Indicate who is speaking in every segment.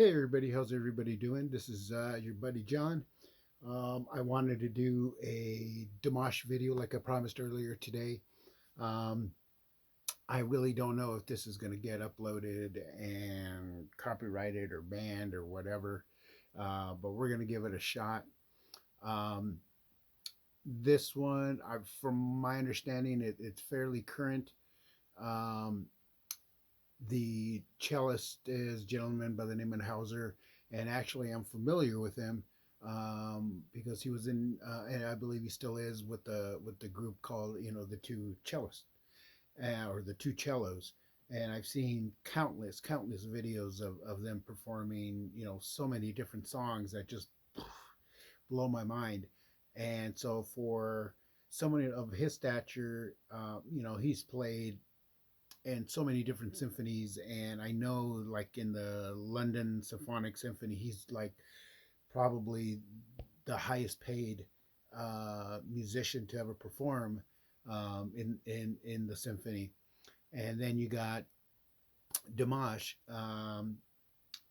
Speaker 1: Hey everybody, how's everybody doing? This is your buddy John. I wanted to do a Dimash video like I promised earlier today. Um, I really don't know if this is going to get uploaded and copyrighted or banned or whatever, but we're going to give it a shot. Um, this one, from my understanding, it's fairly current. Um, the cellist is a gentleman by the name of Houser, and actually I'm familiar with him because he was in, and I believe he still is with the group called the two cellists or the two cellos, and I've seen countless videos of them performing so many different songs that just blow my mind, and so for someone of his stature, he's played and so many different symphonies, and I know like in the London Symphonic Symphony he's like probably the highest paid musician to ever perform in the symphony. And then you got Dimash,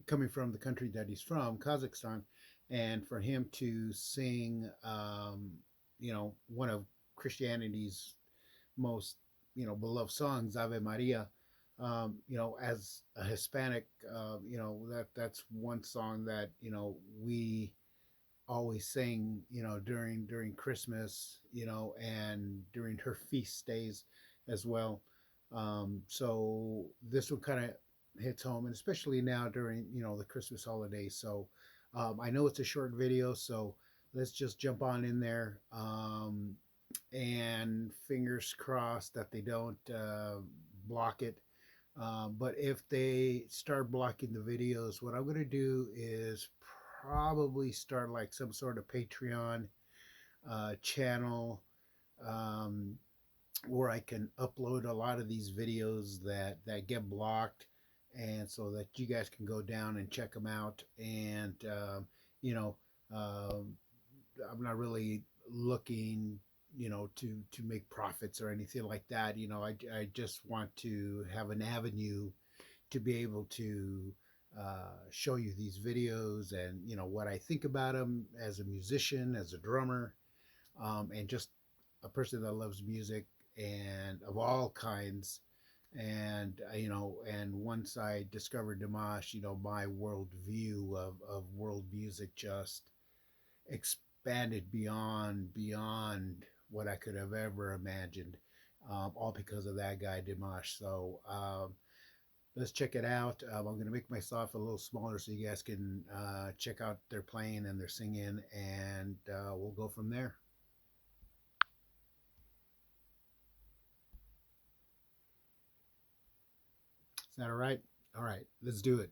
Speaker 1: coming from the country that he's from, Kazakhstan, and for him to sing one of Christianity's most beloved songs, Ave Maria. As a Hispanic, that's one song that we always sing, during Christmas, and during her feast days as well. So this one kind of hits home, and especially now during the Christmas holidays. So I know it's a short video, so let's just jump on in there. And fingers crossed that they don't block it. But if they start blocking the videos, what I'm going to do is probably start like some sort of Patreon channel, um, where I can upload a lot of these videos that get blocked, and so that you guys can go down and check them out. And you know, um, I'm not really looking to make profits or anything like that. I just want to have an avenue to be able to show you these videos, and what I think about them as a musician, as a drummer, and just a person that loves music and of all kinds. And and once I discovered Dimash, my world view of world music just expanded beyond what I could have ever imagined, all because of that guy Dimash. So let's check it out. I'm going to make myself a little smaller so you guys can check out their playing and their singing, and we'll go from there. Is that all right? All right, let's do it.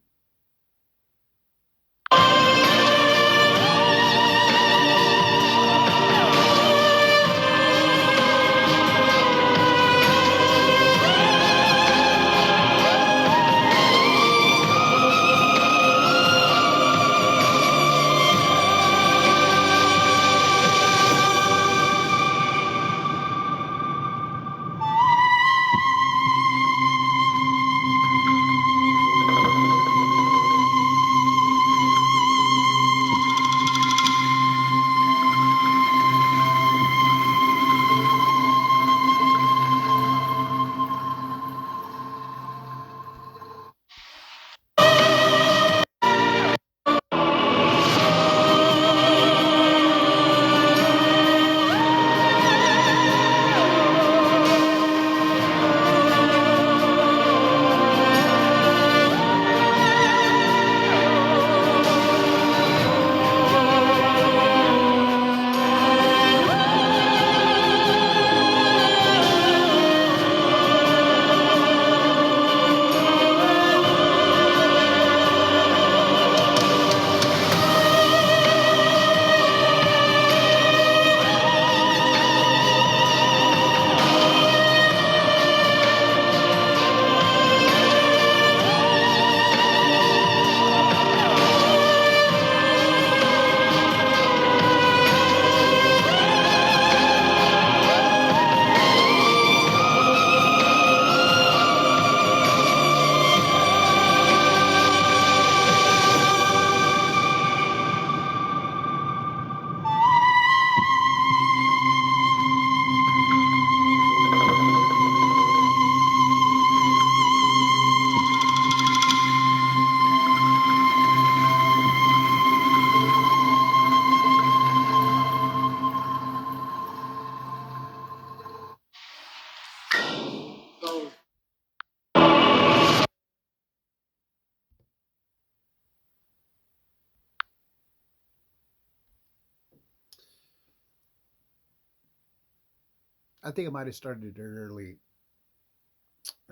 Speaker 1: I think I might have started it early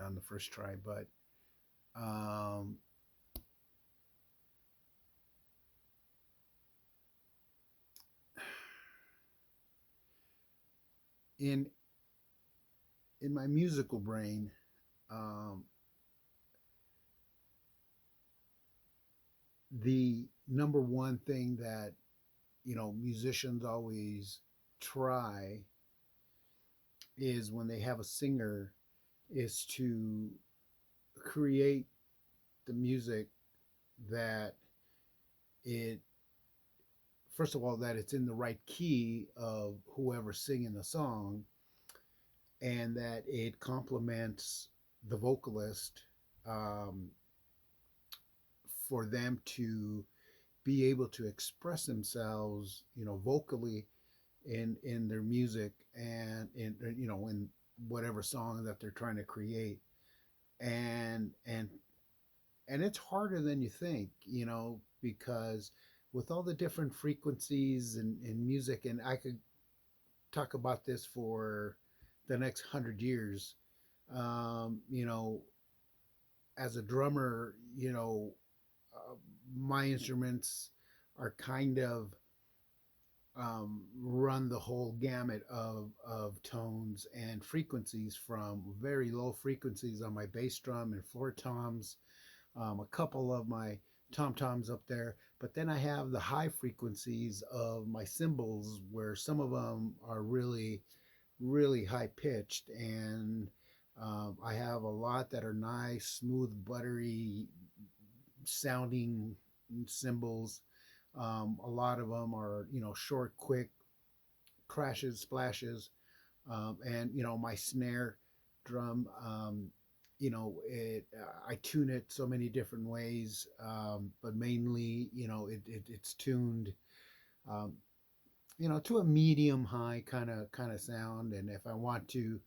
Speaker 1: on the first try, but um, in my musical brain, um, the number one thing that musicians always try is when they have a singer is to create the music that it first of all that it's in the right key of whoever's singing the song, and that it complements the vocalist, um, for them to be able to express themselves, vocally in their music, and in whatever song that they're trying to create. And and and it's harder than you think, because with all the different frequencies in music, and I could talk about this for the next 100 years. You know, as a drummer, uh, my instruments are kind of run the whole gamut of tones and frequencies, from very low frequencies on my bass drum and floor toms, a couple of my tom toms up there. But then I have the high frequencies of my cymbals, where some of them are really, really high pitched. And I have a lot that are nice, smooth, buttery sounding cymbals. A lot of them are, short, quick crashes, splashes, and my snare drum. I tune it so many different ways, but mainly, it's tuned, um, to a medium high kind of sound. And if I want to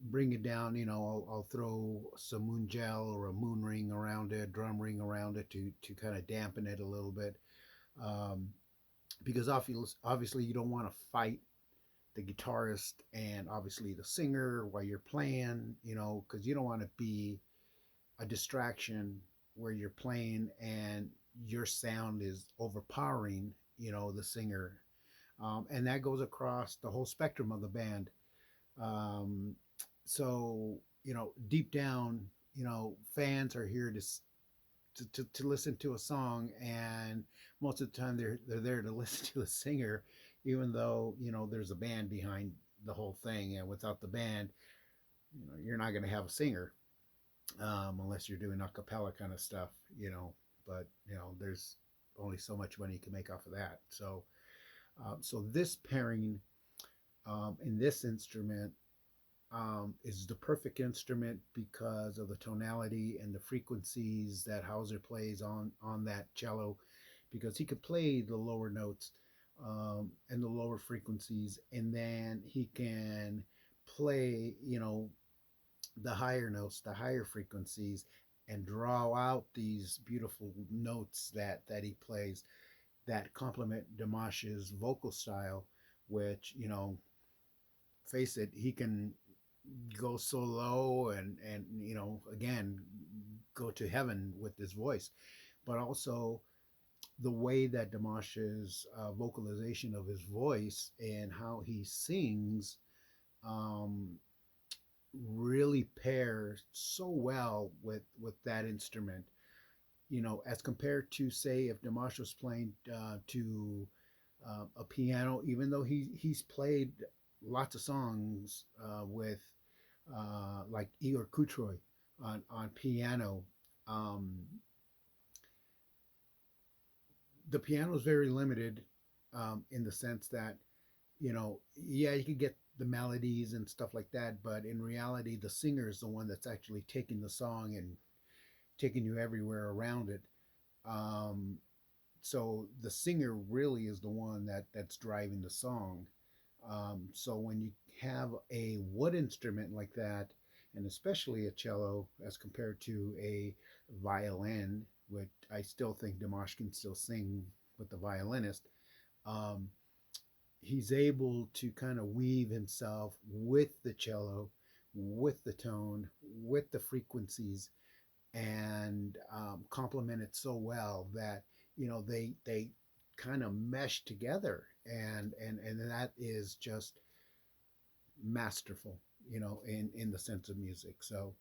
Speaker 1: bring it down, I'll throw some moon gel or a moon ring around it, drum ring around it, to kind of dampen it a little bit. Um, because obviously you don't want to fight the guitarist and obviously the singer while you're playing, because you don't want to be a distraction where you're playing and your sound is overpowering, the singer. And that goes across the whole spectrum of the band. Um, so, deep down, fans are here to listen to a song, and most of the time they're there to listen to a singer, even though there's a band behind the whole thing. And without the band, you're not going to have a singer, unless you're doing a cappella kind of stuff, but there's only so much money you can make off of that. So this pairing, in this instrument, is the perfect instrument because of the tonality and the frequencies that Houser plays on that cello, because he could play the lower notes, and the lower frequencies, and then he can play, the higher notes, the higher frequencies, and draw out these beautiful notes that he plays that complement Dimash's vocal style, which, face it, he can go so low, and again, go to heaven with his voice. But also the way that Dimash's vocalization of his voice and how he sings, um, really pair so well with that instrument, as compared to, say, if Dimash was playing to a piano. Even though he's played lots of songs with like Igor Kutroy on piano. Um, the piano is very limited, in the sense that, yeah, you could get the melodies and stuff like that, but in reality, the singer is the one that's actually taking the song and taking you everywhere around it. Um, so the singer really is the one that's driving the song. So when you have a wood instrument like that, and especially a cello, as compared to a violin, which I still think Dimash can still sing with the violinist, um, he's able to kind of weave himself with the cello, with the tone, with the frequencies, and complement it so well that they kind of mesh together, and that is just masterful, in the sense of music. So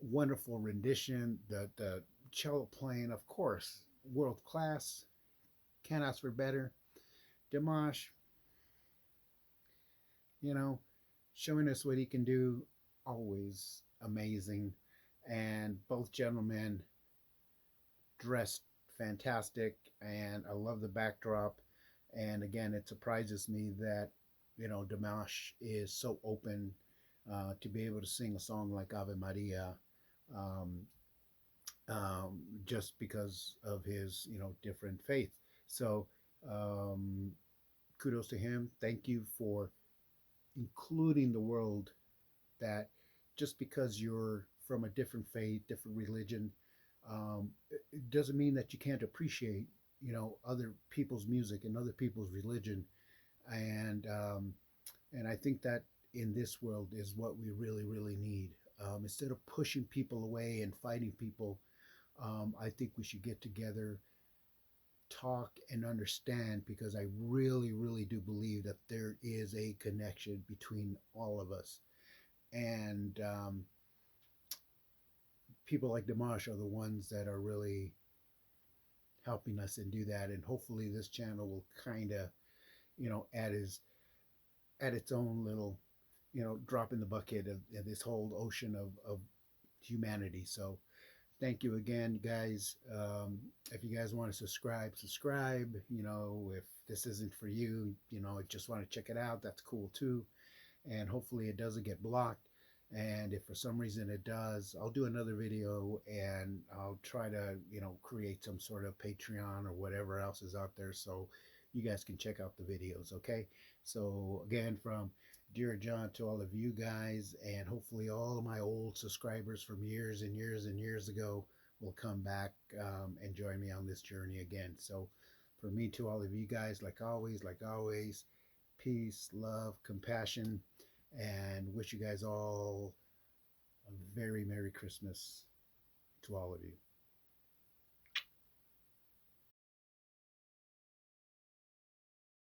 Speaker 1: wonderful rendition. The cello playing, of course, world class. Can't ask for better. Dimash, you know, showing us what he can do, always amazing. And both gentlemen dressed fantastic, and I love the backdrop. And again, it surprises me that Dimash is so open to be able to sing a song like Ave Maria, um, just because of his different faith. So um, kudos to him. Thank you for including the world, that just because you're from a different faith, different religion, it doesn't mean that you can't appreciate, other people's music and other people's religion. And I think that in this world is what we really, really need. Instead of pushing people away and fighting people, I think we should get together, talk, and understand, because I really, really do believe that there is a connection between all of us. And people like Dimash are the ones that are really helping us and do that. And hopefully, this channel will kind of, add add its own little, drop in the bucket of this whole ocean of humanity. So thank you again, guys. If you guys want to subscribe. If this isn't for you, just want to check it out, that's cool too. And hopefully it doesn't get blocked. And if for some reason it does, I'll do another video, and I'll try to, create some sort of Patreon or whatever else is out there, so you guys can check out the videos, okay? So again, from Dear John to all of you guys, and hopefully all of my old subscribers from years and years and years ago will come back and join me on this journey again. So for me to all of you guys, like always, peace, love, compassion, and wish you guys all a very Merry Christmas to all of you.